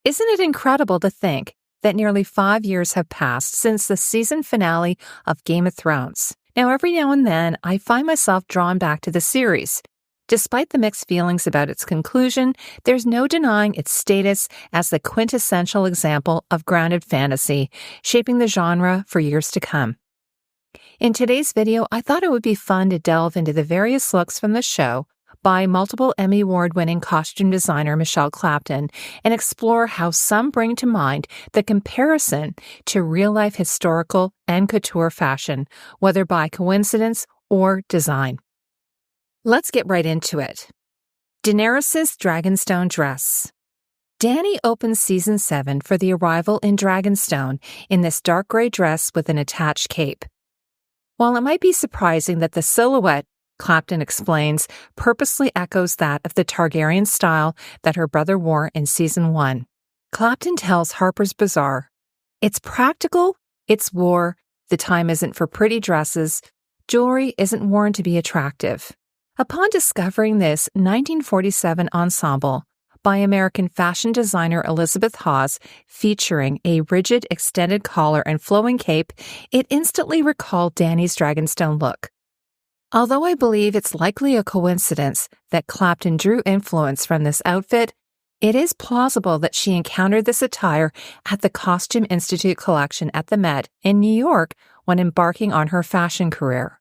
Isn't it incredible to think that nearly 5 years have passed since the season finale of Game of Thrones? Now, every now and then, I find myself drawn back to the series. Despite the mixed feelings about its conclusion, there's no denying its status as the quintessential example of grounded fantasy, shaping the genre for years to come. In today's video, I thought it would be fun to delve into the various looks from the show by multiple Emmy Award-winning costume designer Michele Clapton and explore how some bring to mind the comparison to real-life historical and couture fashion, whether by coincidence or design. Let's get right into it. Daenerys' Dragonstone dress. Dany opens Season 7 for the arrival in Dragonstone in this dark gray dress with an attached cape. While it might be surprising that the silhouette, Clapton explains, purposely echoes that of the Targaryen style that her brother wore in Season 1. Clapton tells Harper's Bazaar, "It's practical, it's war, the time isn't for pretty dresses, jewelry isn't worn to be attractive." Upon discovering this 1947 ensemble by American fashion designer Elizabeth Hawes featuring a rigid extended collar and flowing cape, it instantly recalled Dany's Dragonstone look. Although I believe it's likely a coincidence that Clapton drew influence from this outfit, it is plausible that she encountered this attire at the Costume Institute collection at the Met in New York when embarking on her fashion career.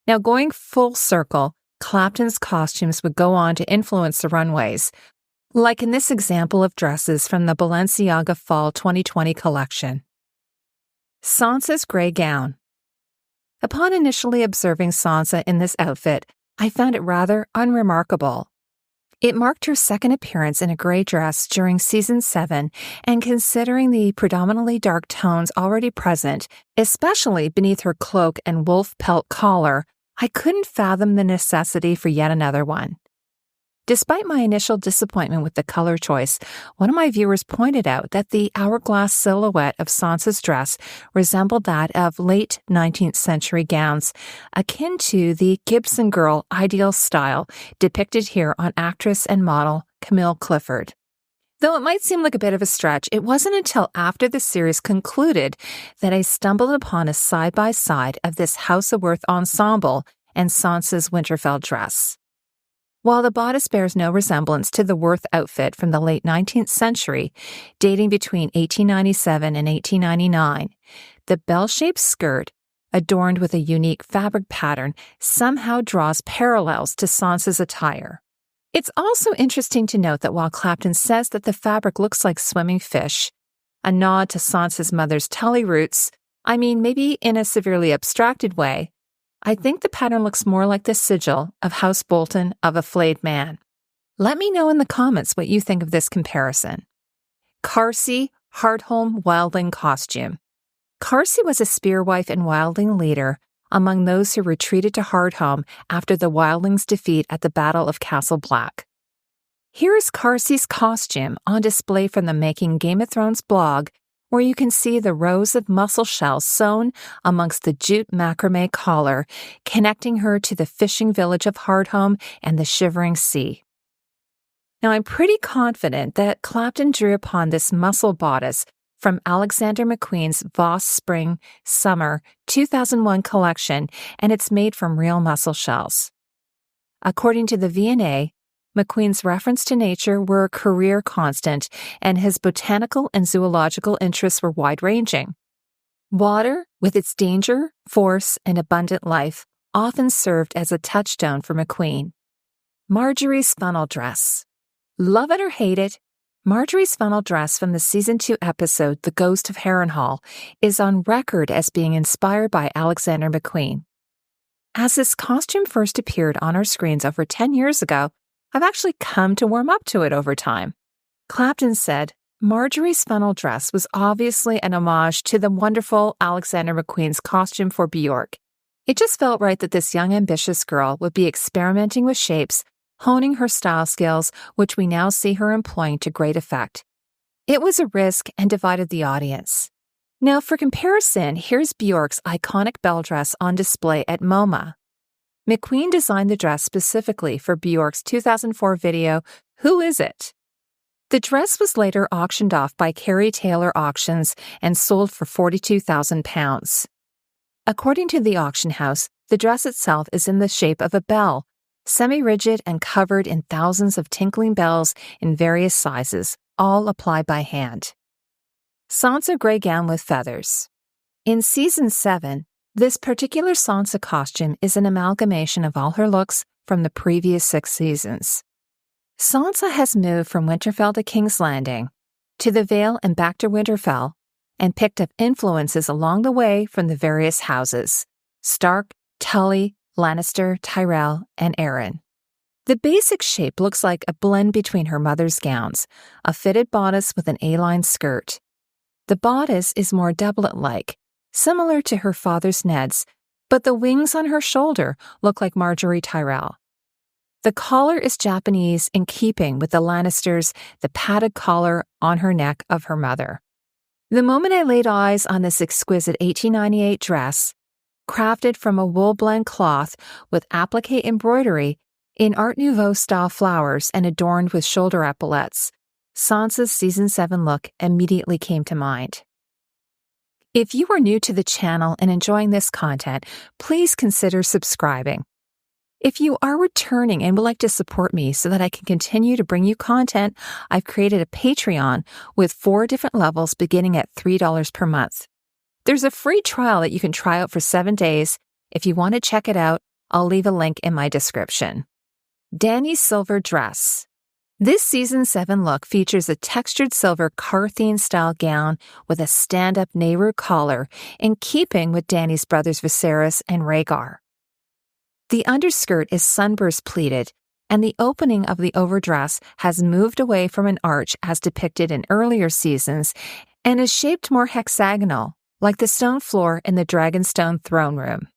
Now, going full circle, Clapton's costumes would go on to influence the runways, like in this example of dresses from the Balenciaga Fall 2020 collection. Sansa's gray gown. Upon initially observing Sansa in this outfit, I found it rather unremarkable. It marked her second appearance in a gray dress during Season 7, and considering the predominantly dark tones already present, especially beneath her cloak and wolf pelt collar, I couldn't fathom the necessity for yet another one. Despite my initial disappointment with the color choice, one of my viewers pointed out that the hourglass silhouette of Sansa's dress resembled that of late 19th century gowns, akin to the Gibson Girl ideal style depicted here on actress and model Camille Clifford. Though it might seem like a bit of a stretch, it wasn't until after the series concluded that I stumbled upon a side-by-side of this House of Worth ensemble and Sansa's Winterfell dress. While the bodice bears no resemblance to the Worth outfit from the late 19th century, dating between 1897 and 1899, the bell-shaped skirt, adorned with a unique fabric pattern, somehow draws parallels to Sansa's attire. It's also interesting to note that while Clapton says that the fabric looks like swimming fish, a nod to Sansa's mother's Tully roots, maybe in a severely abstracted way, I think the pattern looks more like the sigil of House Bolton of a flayed man. Let me know in the comments what you think of this comparison. Cary, Hardol Wildling costume. Cary was a spearwife and Wildling leader among those who retreated to Hardhome after the Wildlings' defeat at the Battle of Castle Black. Here is Cary's costume on display from the Making Game of Thrones blog, where you can see the rows of mussel shells sewn amongst the jute macrame collar, connecting her to the fishing village of Hardhome and the shivering sea. Now, I'm pretty confident that Clapton drew upon this mussel bodice from Alexander McQueen's Voss Spring Summer 2001 collection, and it's made from real mussel shells. According to the V&A, McQueen's reference to nature were a career constant, and his botanical and zoological interests were wide-ranging. Water, with its danger, force, and abundant life, often served as a touchstone for McQueen. Marjories' funnel dress. Love it or hate it, Marjories' funnel dress from the Season 2 episode The Ghost of Harrenhal is on record as being inspired by Alexander McQueen. As this costume first appeared on our screens over 10 years ago, I've actually come to warm up to it over time. Clapton said, Marjorie's funnel dress was obviously an homage to the wonderful Alexander McQueen's costume for Bjork. It just felt right that this young ambitious girl would be experimenting with shapes, honing her style skills, which we now see her employing to great effect. It was a risk and divided the audience. Now, for comparison, here's Bjork's iconic bell dress on display at MoMA. McQueen designed the dress specifically for Bjork's 2004 video, Who Is It? The dress was later auctioned off by Cary Taylor Auctions and sold for £42,000. According to the auction house, the dress itself is in the shape of a bell, semi-rigid and covered in thousands of tinkling bells in various sizes, all applied by hand. Sansa gray gown with feathers. In Season 7, this particular Sansa costume is an amalgamation of all her looks from the previous 6 seasons. Sansa has moved from Winterfell to King's Landing, to the Vale and back to Winterfell, and picked up influences along the way from the various houses: Stark, Tully, Lannister, Tyrell, and Arryn. The basic shape looks like a blend between her mother's gowns, a fitted bodice with an A-line skirt. The bodice is more doublet-like, similar to her father's Ned's, but the wings on her shoulder look like Marjorie Tyrell. The collar is Japanese in keeping with the Lannisters, the padded collar on her neck of her mother. The moment I laid eyes on this exquisite 1898 dress, crafted from a wool blend cloth with applique embroidery in Art Nouveau-style flowers and adorned with shoulder epaulettes, Sansa's Season 7 look immediately came to mind. If you are new to the channel and enjoying this content, please consider subscribing. If you are returning and would like to support me so that I can continue to bring you content, I've created a Patreon with 4 different levels beginning at $3 per month. There's a free trial that you can try out for 7 days. If you want to check it out, I'll leave a link in my description. Dany's silver dress. This Season 7 look features a textured silver Carthene-style gown with a stand-up Nehru collar in keeping with Dany's brothers Viserys and Rhaegar. The underskirt is sunburst pleated, and the opening of the overdress has moved away from an arch as depicted in earlier seasons and is shaped more hexagonal, like the stone floor in the Dragonstone throne room.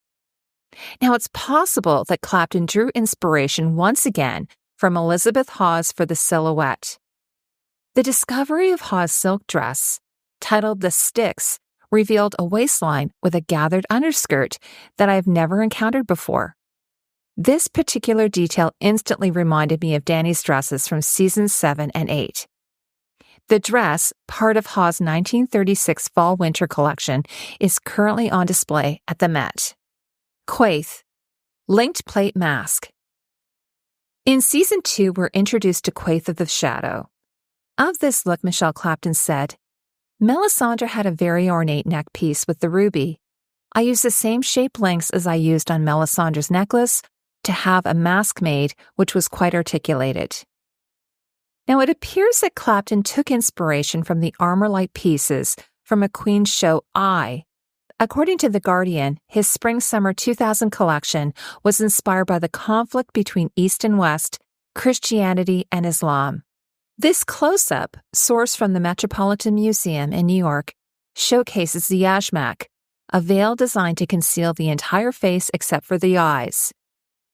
Now, it's possible that Clapton drew inspiration once again from Elizabeth Hawes for the silhouette. The discovery of Hawes' silk dress, titled The Sticks, revealed a waistline with a gathered underskirt that I've never encountered before. This particular detail instantly reminded me of Dany's dresses from Seasons 7 and 8. The dress, part of Hawes' 1936 Fall-Winter collection, is currently on display at the Met. Coif, linked plate mask. In Season 2, we're introduced to Coif of the Shadow. Of this look, Michele Clapton said, Melisandre had a very ornate neck piece with the ruby. I used the same shape lengths as I used on Melisandre's necklace to have a mask made, which was quite articulated. Now, it appears that Clapton took inspiration from the armor-like pieces from a Queen's show Eye. According to The Guardian, his Spring-Summer 2000 collection was inspired by the conflict between East and West, Christianity and Islam. This close-up, sourced from the Metropolitan Museum in New York, showcases the yashmak, a veil designed to conceal the entire face except for the eyes.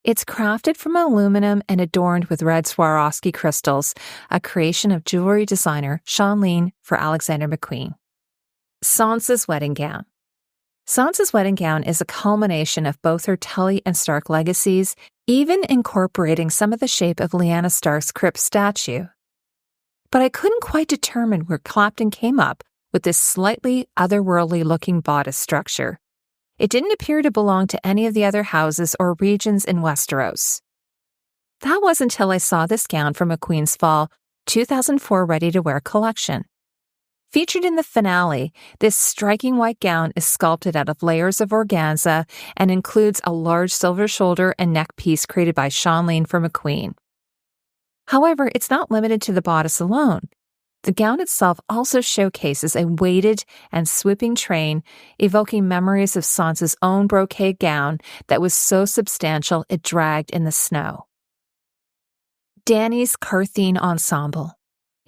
It's crafted from aluminum and adorned with red Swarovski crystals, a creation of jewelry designer Sean Lean for Alexander McQueen. Sansa's wedding gown. Sansa's wedding gown is a culmination of both her Tully and Stark legacies, even incorporating some of the shape of Lyanna Stark's crypt statue. But I couldn't quite determine where Clapton came up with this slightly otherworldly-looking bodice structure. It didn't appear to belong to any of the other houses or regions in Westeros. That wasn't until I saw this gown from McQueen's Fall 2004 ready-to-wear collection. Featured in the finale, this striking white gown is sculpted out of layers of organza and includes a large silver shoulder and neck piece created by Sean Lean for McQueen. However, it's not limited to the bodice alone. The gown itself also showcases a weighted and swooping train, evoking memories of Sansa's own brocade gown that was so substantial it dragged in the snow. Dany's Carthene ensemble.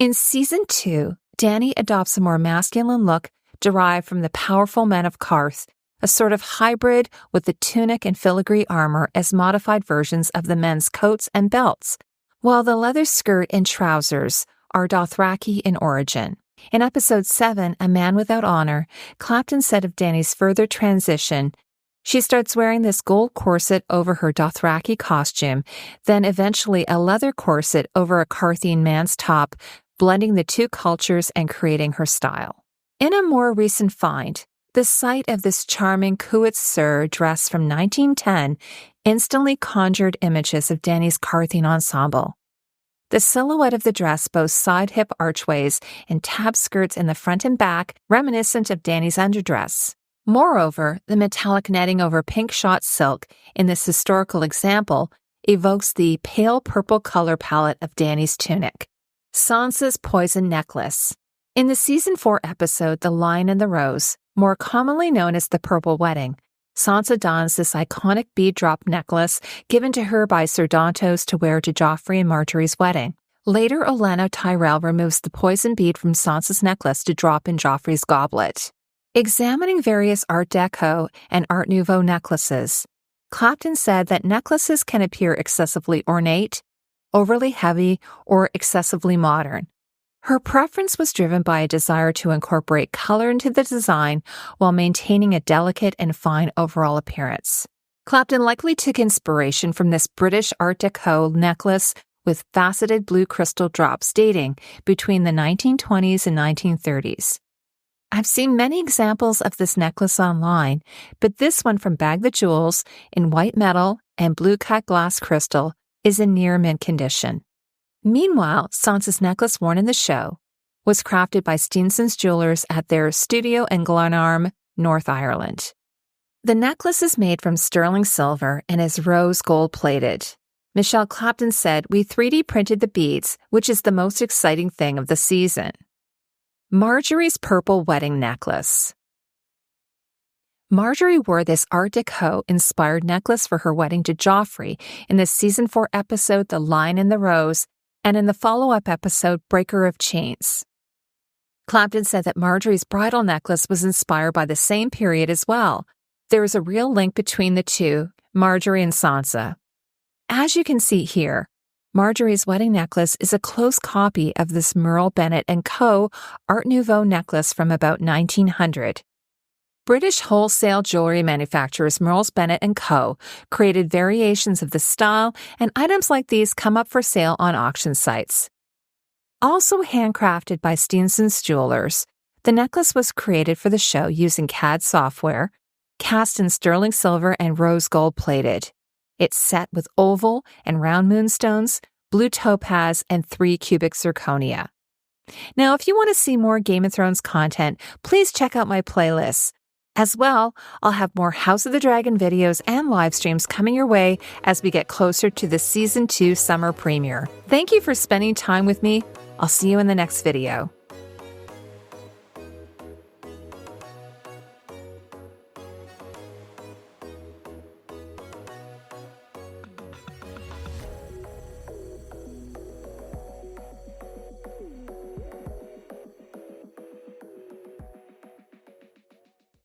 In Season 2, Dany adopts a more masculine look derived from the powerful men of Qarth, a sort of hybrid with the tunic and filigree armor as modified versions of the men's coats and belts, while the leather skirt and trousers are Dothraki in origin. In Episode 7, A Man Without Honor, Clapton said of Dany's further transition, she starts wearing this gold corset over her Dothraki costume, then eventually a leather corset over a Carthene man's top, blending the two cultures and creating her style. In a more recent find, the sight of this charming couture dress from 1910 instantly conjured images of Dany's Carthian ensemble. The silhouette of the dress boasts side-hip archways and tab skirts in the front and back, reminiscent of Dany's underdress. Moreover, the metallic netting over pink shot silk in this historical example evokes the pale purple color palette of Dany's tunic. Sansa's Poison Necklace. In the Season 4 episode The Lion and the Rose, more commonly known as the Purple Wedding, Sansa dons this iconic bead drop necklace given to her by Sir Dantos to wear to Joffrey and Marjorie's wedding. Later, Olenna Tyrell removes the poison bead from Sansa's necklace to drop in Joffrey's goblet. Examining various Art Deco and Art Nouveau necklaces, Clapton said that necklaces can appear excessively ornate, overly heavy, or excessively modern. Her preference was driven by a desire to incorporate color into the design while maintaining a delicate and fine overall appearance. Clapton likely took inspiration from this British Art Deco necklace with faceted blue crystal drops dating between the 1920s and 1930s. I've seen many examples of this necklace online, but this one from Bag the Jewels in white metal and blue cut glass crystal is in near mint condition. Meanwhile, Sansa's necklace worn in the show was crafted by Steenson's jewelers at their studio in Glenarm, North Ireland. The necklace is made from sterling silver and is rose gold plated. Michele Clapton said, "We 3D printed the beads, which is the most exciting thing of the season." Marjorie's Purple Wedding Necklace. Marjorie wore this Art Deco-inspired necklace for her wedding to Joffrey in the Season 4 episode The Lion and the Rose, and in the follow-up episode Breaker of Chains. Clapton said that Marjorie's bridal necklace was inspired by the same period as well. There is a real link between the two, Marjorie and Sansa. As you can see here, Marjorie's wedding necklace is a close copy of this Merle Bennett & Co. Art Nouveau necklace from about 1900. British wholesale jewelry manufacturers Merle Bennett & Co. created variations of the style, and items like these come up for sale on auction sites. Also handcrafted by Steenson's jewelers, the necklace was created for the show using CAD software, cast in sterling silver and rose gold plated. It's set with oval and round moonstones, blue topaz, and 3 cubic zirconia. Now, if you want to see more Game of Thrones content, please check out my playlists. As well, I'll have more House of the Dragon videos and live streams coming your way as we get closer to the Season 2 summer premiere. Thank you for spending time with me. I'll see you in the next video.